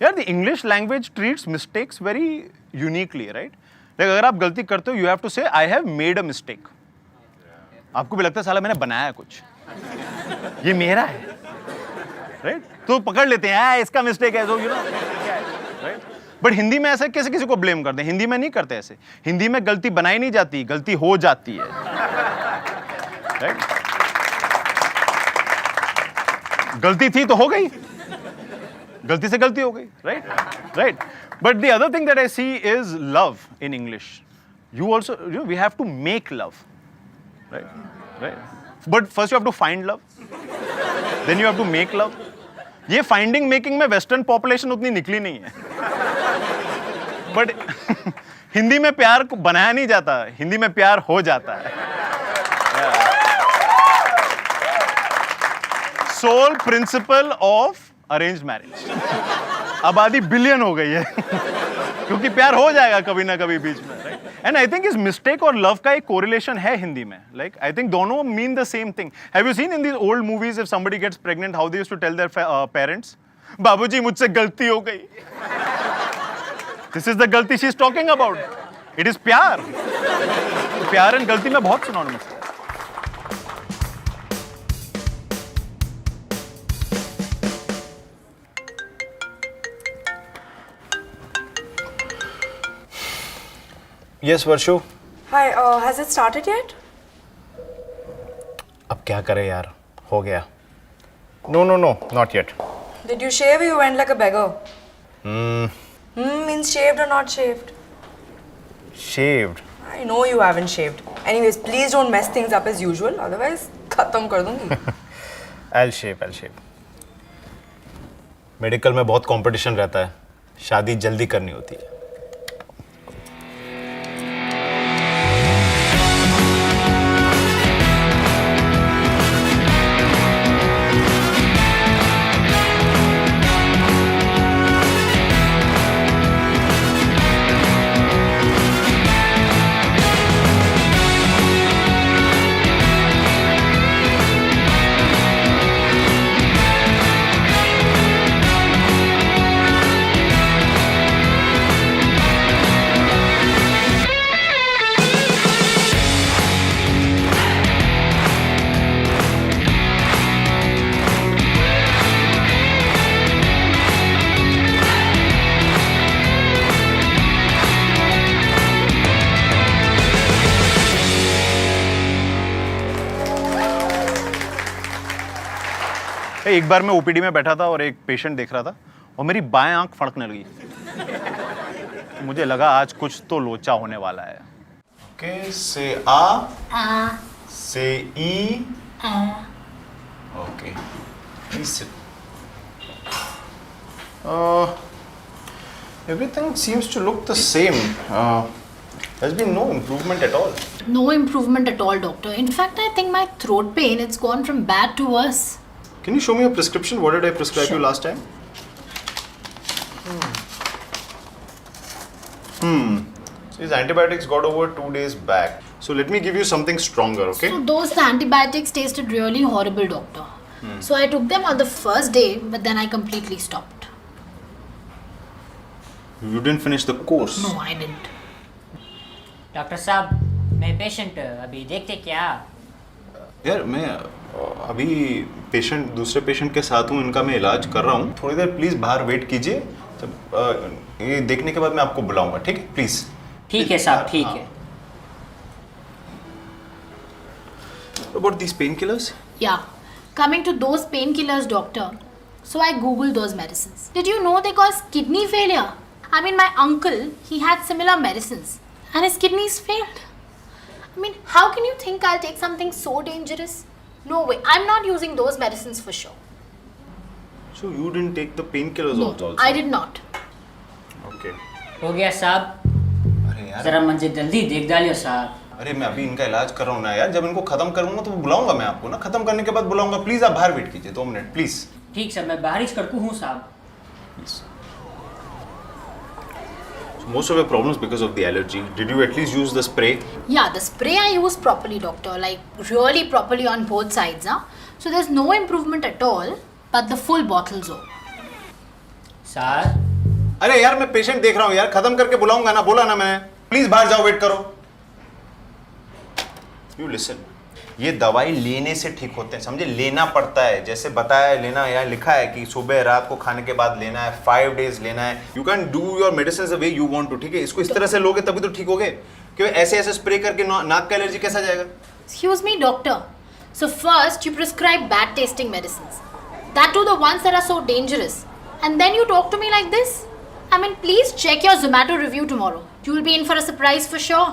यार the English language treats mistakes very uniquely, right? Like अगर आप गलती करते हो, यू हैव टू से I have made a mistake. आपको भी लगता है साला मैंने बनाया कुछ, ये मेरा है, राइट? तो पकड़ लेते हैं इसका मिस्टेक है, you know, right? But Hindi में ऐसे कैसे किसी को ब्लेम करते हैं? हिंदी में नहीं करते ऐसे. हिंदी में गलती बनाई नहीं जाती, गलती हो जाती है, राइट? गलती थी तो हो गई, गलती से गलती हो गई, right? Right. But the other thing that I see is love in English. You also, we have to make love, right? Right. But first you have to find love, then you have to make love. ये finding making में western population उतनी निकली नहीं है. But Hindi में प्यार को बनाया नहीं जाता, हिंदी में प्यार हो जाता है. Sole principle of arrange marriage. आबादी बिलियन हो गई है क्योंकि प्यार हो जाएगा कभी ना कभी बीच में, राइट? एंड आई थिंक इस मिस्टेक और लव का एक कोरिलेशन है हिंदी में. लाइक आई थिंक दोनों mean the same thing. Have you seen in these old movies if somebody gets pregnant how they used to tell their parents, बाबूजी मुझसे गलती हो गई. दिस इज द गलती she is talking about. It is प्यार. प्यार and गलती में बहुत सिनोनिमस है. Yes, Varshu. Hi, has it started yet? अब क्या करें यार, हो गया. No, not yet. Did you shave or you went like a beggar? Means shaved or not shaved? Shaved. I know you haven't shaved. Anyways, please don't mess things up as usual. Otherwise, खत्म कर दूंगी. I'll shave. Medical में बहुत competition रहता है, शादी जल्दी करनी होती है. एक बार मैं ओपीडी में बैठा था और एक पेशेंट देख रहा था और मेरी बाएं आंख फड़कने लगी. मुझे लगा आज कुछ तो लोचा होने वाला है. Okay, say ah say E. Okay, please sit. Everything seems to look the same. There's been no improvement at all. No improvement at all, doctor. In fact, I think my throat pain it's gone from bad to worse. Can you show me your prescription? What did I prescribe you last time? So these antibiotics got over 2 days back. So let me give you something stronger, okay? So those antibiotics tasted really horrible, doctor. So I took them on the first day, but then I completely stopped. You didn't finish the course. No, I didn't. Doctor साहब, मैं patient अभी देखते क्या? यार मैं अभी दूसरे patient के साथ हूँ, इनका मैं इलाज कर रहा हूँ. थोड़ी देर प्लीज बाहर वेट कीजिए. ये देखने के बाद मैं आपको बुलाऊंगा, ठीक है? प्लीज. ठीक है साहब, ठीक है. About these painkillers? Yeah. Coming to those painkillers, doctor. So I googled those medicines. Did you know they cause kidney failure? I mean, my uncle, he had similar medicines and his kidneys failed. I mean, how can you think I'll take something so dangerous? No way. I'm not using those medicines for sure. So you didn't take the painkillers No, also? I did not. Okay. हो गया साहब. अरे यार. जरा मुझे जल्दी देख डालियो साहब. अरे मैं अभी इनका इलाज कर रहा हूँ ना यार. जब इनको खत्म करूंगा तो बुलाऊंगा मैं आपको ना. खत्म करने के बाद बुलाऊंगा. प्लीज आप बाहर वेट कीजिए 2 मिनट प्लीज. ठीक सर, मैं बाहर ही करकू हूँ साहब. Most of your problems because of the allergy. Did you at least use the spray? Yeah, the spray I used properly, doctor. Like really properly on both sides, huh? So there's no improvement at all, but the full bottle's over. Sir, अरे यार मैं patient देख रहा हूँ यार, खत्म करके बुलाऊंगा ना, बोला ना मैंने। प्लीज बाहर जाओ, वेट करो। यू लिसन, ये दवाई लेने से ठीक होते हैं, समझे? लेना पड़ता है, जैसे बताया है लेना, यहाँ लिखा है कि सुबह रात को खाने के बाद लेना है, 5 days लेना है। You can do your medicine the way you want to, ठीक है? इसको इस तरह से लोगे तभी तो ठीक होगे। क्यों ऐसे ऐसे स्प्रे करके नाक का एलर्जी कैसा जाएगा? Excuse me, doctor. So first you prescribe bad tasting medicines. That too the ones that are so dangerous. And then you talk to me like this? I mean, please check your Zomato review tomorrow. You will be in for a surprise for sure.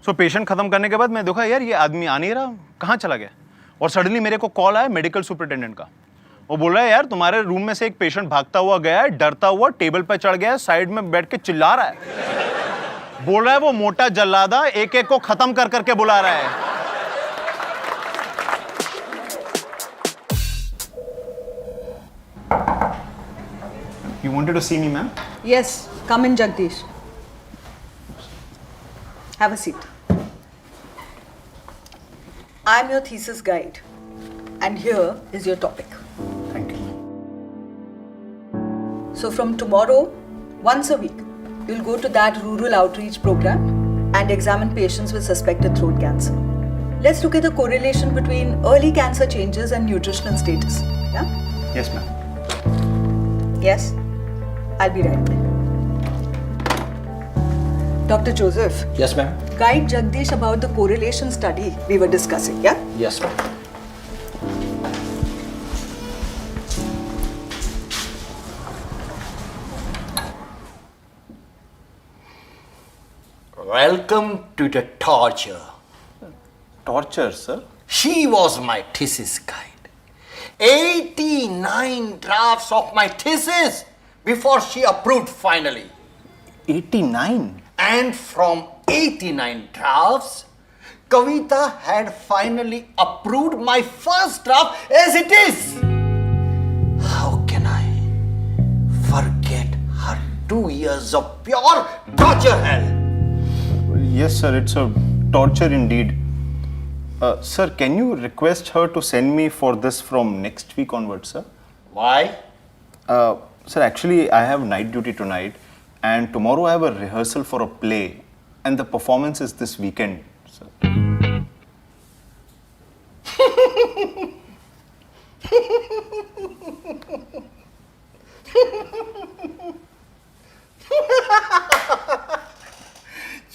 So patient खत्म करने के बाद मैं देखा यार ये आदमी आ नहीं रहा, कहाँ चला गया? और सडनली मेरे को कॉल आया मेडिकल सुपरिटेंडेंट का। वो बोल रहा है यार तुम्हारे रूम में से एक पेशेंट भागता हुआ गया है, डरता हुआ टेबल पर चढ़ गया है, साइड में बैठ के चिल्ला रहा है। बोल रहा है वो मोटा जल्लादा एक एक को खत्म कर करके बुला रहा है। You wanted to see me, ma'am? Yes, come in, Jagdish. Have a seat. I'm your thesis guide, and here is your topic. Thank you. So, from tomorrow, once a week, you'll go to that rural outreach program and examine patients with suspected throat cancer. Let's look at the correlation between early cancer changes and nutritional status. Yeah? Yes, ma'am. Yes? I'll be right there. Dr. Joseph, Yes, ma'am. guide Jagdish about the correlation study we were discussing, yeah? Yes, ma'am. Welcome to the torture. Torture, sir? She was my thesis guide. 89 drafts of my thesis before she approved finally. 89? And from 89 drafts, Kavita had finally approved my first draft as it is. How can I forget her 2 years of pure torture hell? Yes, sir, it's a torture indeed. Sir, can you request her to send me for this from next week onwards, sir? Why? Sir, actually, I have night duty tonight, and tomorrow I have a rehearsal for a play, and the performance is this weekend, sir.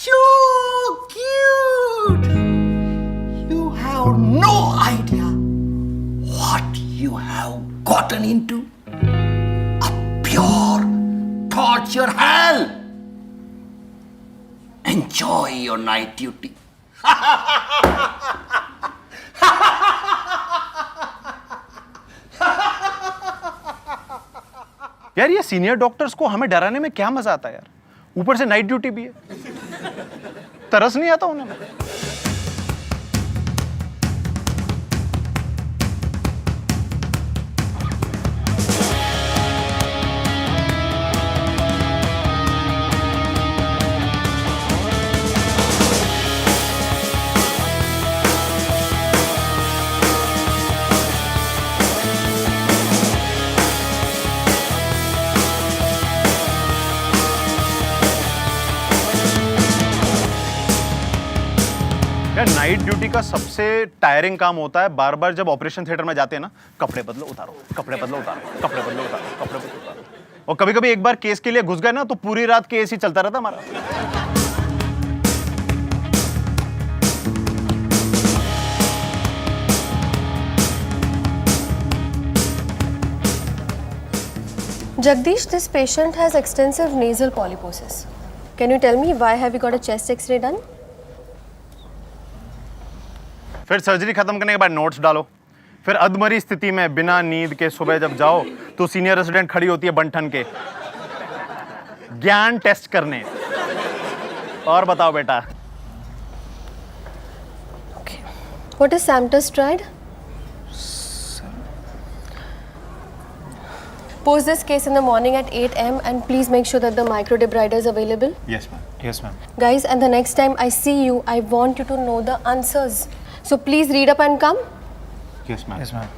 So cute! You have no idea what you have gotten into. A pure torture hell. Enjoy your night duty. यार ये senior doctors को हमें डराने में क्या मजा आता है यार, ऊपर से नाइट ड्यूटी भी है। तरस नहीं आता उन्हें? यार नाइट ड्यूटी का सबसे टायरिंग काम होता है बार बार जब ऑपरेशन थिएटर में जाते हैं ना, कपड़े बदलो उतारो, कपड़े बदलो उतारो, कपड़े बदलो उतारो, कपड़े बदलो उतारो। और कभी कभी एक बार केस के लिए घुस गए ना तो पूरी रात केस ही चलता रहता हमारा। Jagdish, this patient has extensive nasal polyposis. Can you tell me why have you got a chest X-ray done? फिर सर्जरी खत्म करने के बाद नोट्स डालो। फिर अधमरी स्थिति में बिना नींद के सुबह जब जाओ तो सीनियर रेसिडेंट खड़ी होती है बंठन के ज्ञान टेस्ट करने। और बताओ बेटा। Okay. What is Samterstride? Post this case in the morning at 8 am and please make sure that the microdebrider is available. Yes, ma'am. Yes, ma'am. Guys, and the next time I see you, I want you to know the answers. So please read up and come. Yes, ma'am. Yes, ma'am.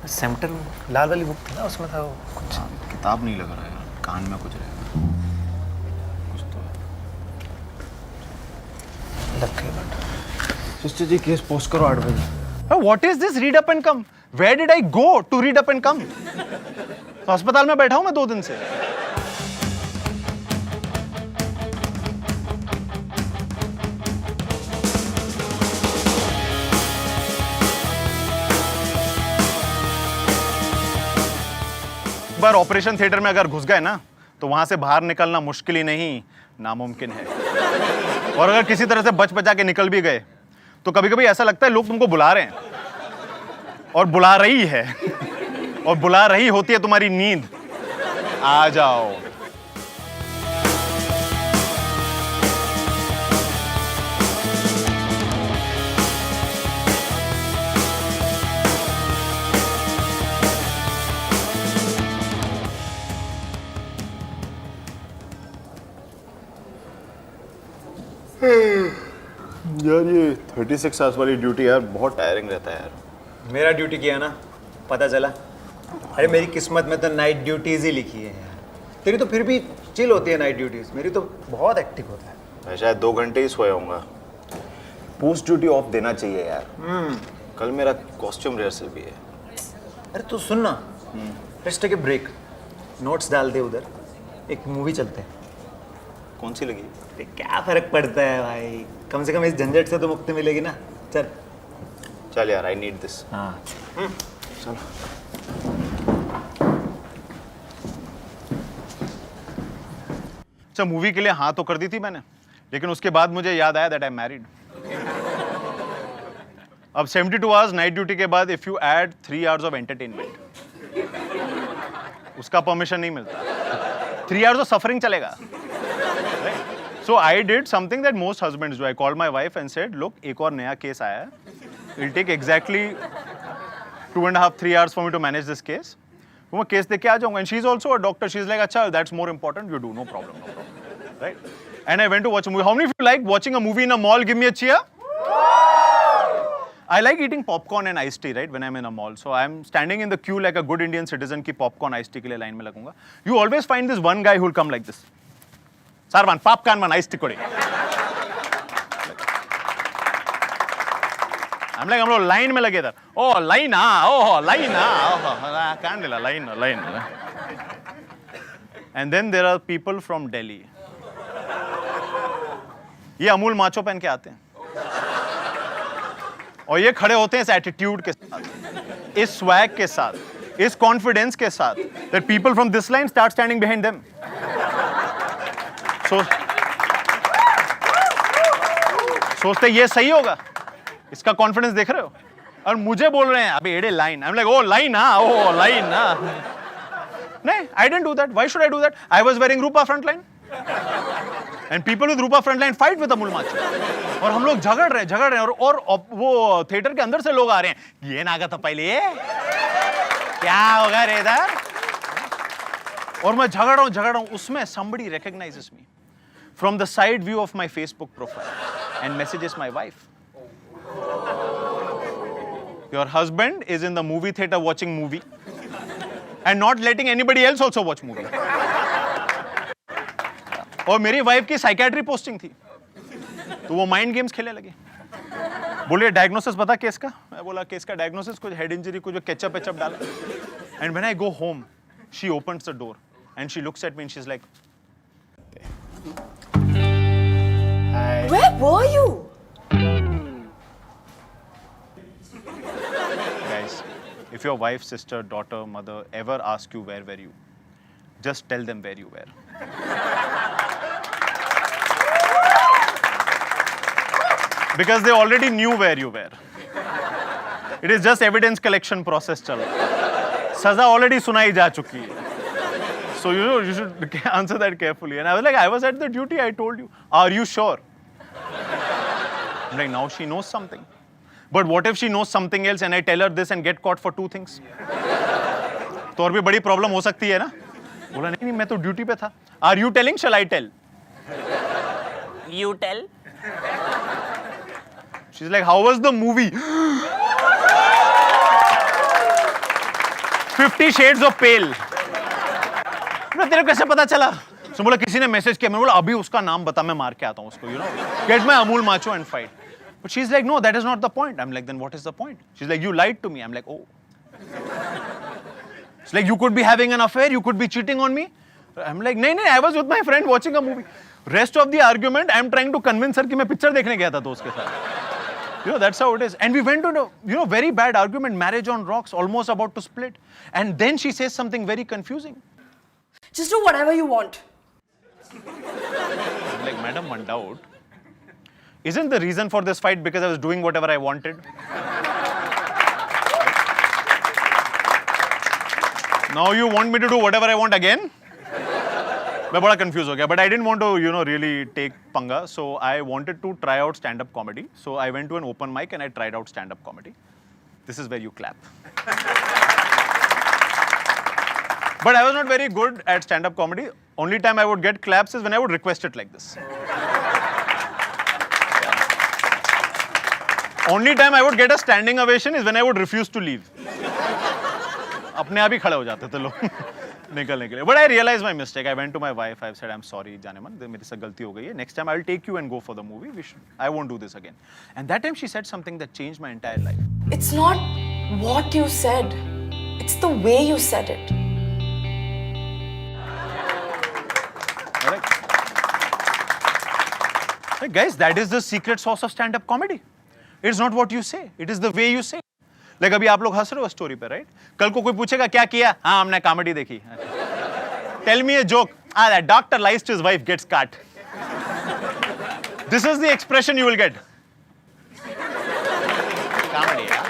सेम्टन लाल वाली book थी ना, उसमें था वो कुछ। किताब नहीं लग रहा है यार, कान में कुछ रहेगा, कुछ तो है। लग गई but sister ji case post करो 8 बजे। What is this read up and come? Where did I go to read up and come? तो अस्पताल में बैठा हूं मैं 2 दिन से। एक बार ऑपरेशन थिएटर में अगर घुस गए ना तो वहां से बाहर निकलना मुश्किल ही नहीं नामुमकिन है। और अगर किसी तरह से बच बचा के निकल भी गए तो कभी कभी ऐसा लगता है लोग तुमको बुला रहे हैं और बुला रही है और बुला रही होती है तुम्हारी नींद। आ जाओ। यार ये 36 आवर्स वाली ड्यूटी यार बहुत टायरिंग रहता है यार। मेरा ड्यूटी किया ना, पता चला। अरे मेरी किस्मत में तो नाइट ड्यूटीज ही लिखी है यार। तेरी तो फिर भी चिल होती है नाइट ड्यूटीज, मेरी तो बहुत एक्टिव होता है। मैं शायद 2 घंटे ही सोया होऊंगा। पोस्ट ड्यूटी ऑफ देना चाहिए यार। कल मेरा कॉस्ट्यूम रिहर्सल भी है। अरे तू सुन ना, let's take a break, notes डाल दे उधर, एक मूवी चलते हैं। कौन सी लगी? अरे क्या फर्क पड़ता है भाई, कम से कम इस झंझट से तो मुक्ति मिलेगी ना। चल चल यार, आई नीड दिस। हाँ चलो। अच्छा, मूवी के लिए हाँ तो कर दी थी मैंने, लेकिन उसके बाद मुझे याद आया दैट आई एम मैरिड। अब 72 आवर्स नाइट ड्यूटी के बाद if you add 3 hours of entertainment, उसका परमिशन नहीं मिलता। 3 आवर्स ऑफ सफरिंग चलेगा। So I did something that most husbands do. I called my wife and said, look, एक और नया केस आया है. It'll take exactly 2.5-3 hours for me to manage this case. तो मैं केस देख के आ जाऊंगा. And she's also a doctor. She's like, अच्छा, that's more important. You do, no problem. Right? And I went to watch a movie. How many of you like watching a movie in a mall? Give me a cheer. I like eating popcorn and iced tea, right, when I'm in a mall. So I'm standing in the queue like a good Indian citizen की popcorn iced tea के लिए line में लगूंगा. You always find this one guy who'll come like this. Sir, one popcorn, one iced tea कोड़ी. I'm like, हम लोग line में लगे इधर. Oh, line ah, oh, line ah, oh, can't line, line. And then there are people from Delhi. ये Amul macho पहन के आते हैं. और ये खड़े होते हैं इस एटीट्यूड के साथ, इस स्वैग के साथ, इस कॉन्फिडेंस के साथ, that people from this line start standing behind them. सोचते ये सही होगा, इसका कॉन्फिडेंस देख रहे हो, और मुझे बोल रहे हैं अबे एड़े line. I am like, oh line ना, ओ लाइन ना. नहीं, I didn't do that. Why should I do that? I was wearing Rupa Frontline. And people with Rupa Frontline fight with Amul Macho. और हम लोग झगड़ रहे हैं और वो थिएटर के अंदर से लोग आ रहे हैं. ये नागा था पहले ये क्या होगा रे इधर. और मैं झगड़ रहा हूं उसमें somebody recognizes me from the side view of my Facebook profile and messages my wife. Your husband is in the movie theater watching movie and not letting anybody else also watch movie. और मेरी wife की psychiatry posting थी, तो वो mind games खेलने लगे. बोले diagnosis बता केस का. मैं बोला केस का डायग्नोसिस कुछ हेड इंजरी, कुछ केचप वेचप डाला. And when I go home she opens the door and she looks at me and she is like, Where were you? guys, if your wife, sister, daughter, mother ever ask you where were you, just tell them where you were. Because they already knew where you were. It is just evidence collection process चल रहा है. सजा already सुनाई जा चुकी है. So you should answer that carefully. And I was like, I was at the duty, I told you. Are you sure? I'm like, now she knows something. But what if she knows something else and I tell her this and get caught for 2 things? तो और भी बड़ी problem हो सकती है ना. बोला नहीं मैं तो ड्यूटी पे था. Are you telling? Shall I tell? You tell. She's like, how was the movie? 50 Shades of Pale. तेरे को कैसे पता चला? So बोला किसी ने मैसेज किया, मैंने बोला अभी उसका नाम बता, मैं मार के आता हूँ उसको, you know, get my Amul macho and fight. But she's like, no, that is not the point. I'm like, then what is the point? She's like, you lied to me. I'm like, oh. It's like, you could be having an affair, you could be cheating on me. I'm like, no, I was with my friend watching a movie. Rest of the argument, I'm trying to convince her कि मैं picture देखने गया था दोस्त के साथ. You know, that's how it is. And we went to, very bad argument, marriage on rocks, almost about to split. And then she says something very confusing. Just do whatever you want. I'm like, madam, one doubt. Isn't the reason for this fight because I was doing whatever I wanted? Now you want me to do whatever I want again? मैं बड़ा confused हो गया. But I didn't want to, really take panga. So I wanted to try out stand-up comedy. So I went to an open mic and I tried out stand-up comedy. This is where you clap. But I was not very good at stand-up comedy. Only time I would get claps is when I would request it like this. Only time I would get a standing ovation is when I would refuse to leave. अपने आप ही खड़े हो जाते थे लोग निकलने के लिए. But I realized my mistake. I went to my wife. I said, I'm sorry, Janeman. मेरे से गलती हो गई है. Next time I'll take you and go for the movie. I won't do this again. And that time she said something that changed my entire life. It's not what you said. It's the way you said it. Correct? Hey guys, that is the secret sauce of stand-up comedy. It's not what you say. It is the way you say. Like अभी आप लोग हंस रहे हो story पे, right? कल को कोई पूछेगा क्या किया? हाँ, हमने कॉमेडी देखी. Tell me a joke. That doctor lies to his wife, gets cut. This is the expression you will get. Comedy, yeah?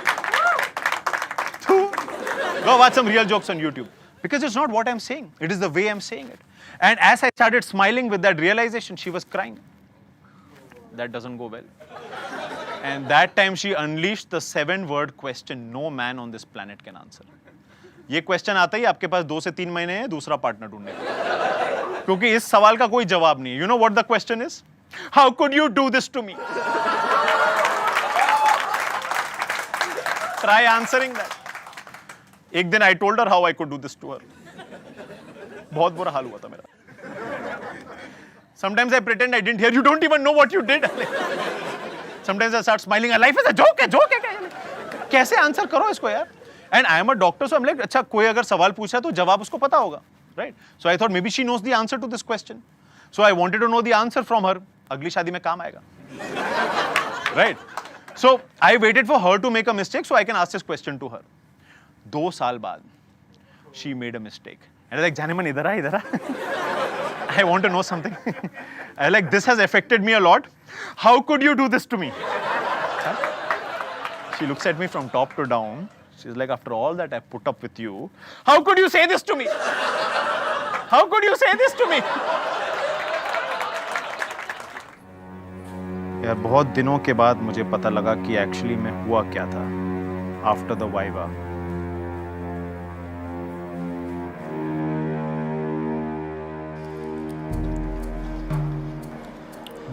Go watch some real jokes on YouTube. Because it's not what I'm saying. It is the way I'm saying it. And as I started smiling with that realization, she was crying. That doesn't go well. And that time she unleashed the 7-word question no man on this planet can answer. ये question आता ही आपके पास 2 से 3 महीने हैं दूसरा partner ढूंढने का. क्योंकि इस सवाल का कोई जवाब नहीं है. You know what the question is? How could you do this to me? Try answering that. एक दिन I told her how I could do this to her. बहुत बुरा हाल हुआ था मेरा. Sometimes I pretend I didn't hear. You don't even know what you did. Sometimes I start smiling. Life is a joke है, joke है. कैसे answer करो इसको यार? And I am a doctor, so I'm like, अच्छा कोई अगर सवाल पूछा तो जवाब उसको पता होगा, right? So I thought maybe she knows the answer to this question. So I wanted to know the answer from her. अगली शादी में काम आएगा, right? So I waited for her to make a mistake so I can ask this question to her. 2 साल बाद, she made a mistake. And I was like, Janeman, idhar aa. I want to know something. I was like, this has affected me a lot. How could you do this to me? She looks at me from top to down. She's like, after all that I put up with you, how could you say this to me? How could you say this to me? यार बहुत दिनों के बाद मुझे पता लगा कि actually में हुआ क्या था after the viva.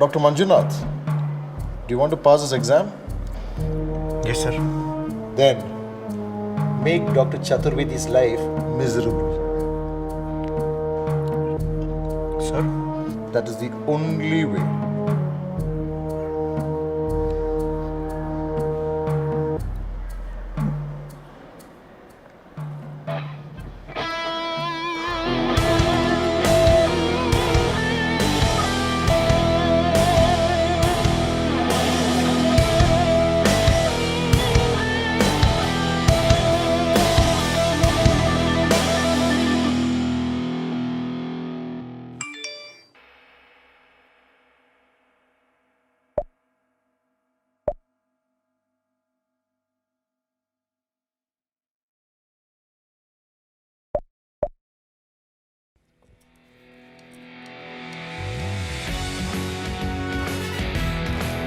Dr. Manjunath, do you want to pass this exam? Yes, sir. Then make Dr. Chaturvedi's life miserable. Sir? That is the only way.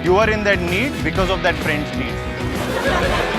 You are in that need because of that friend's need.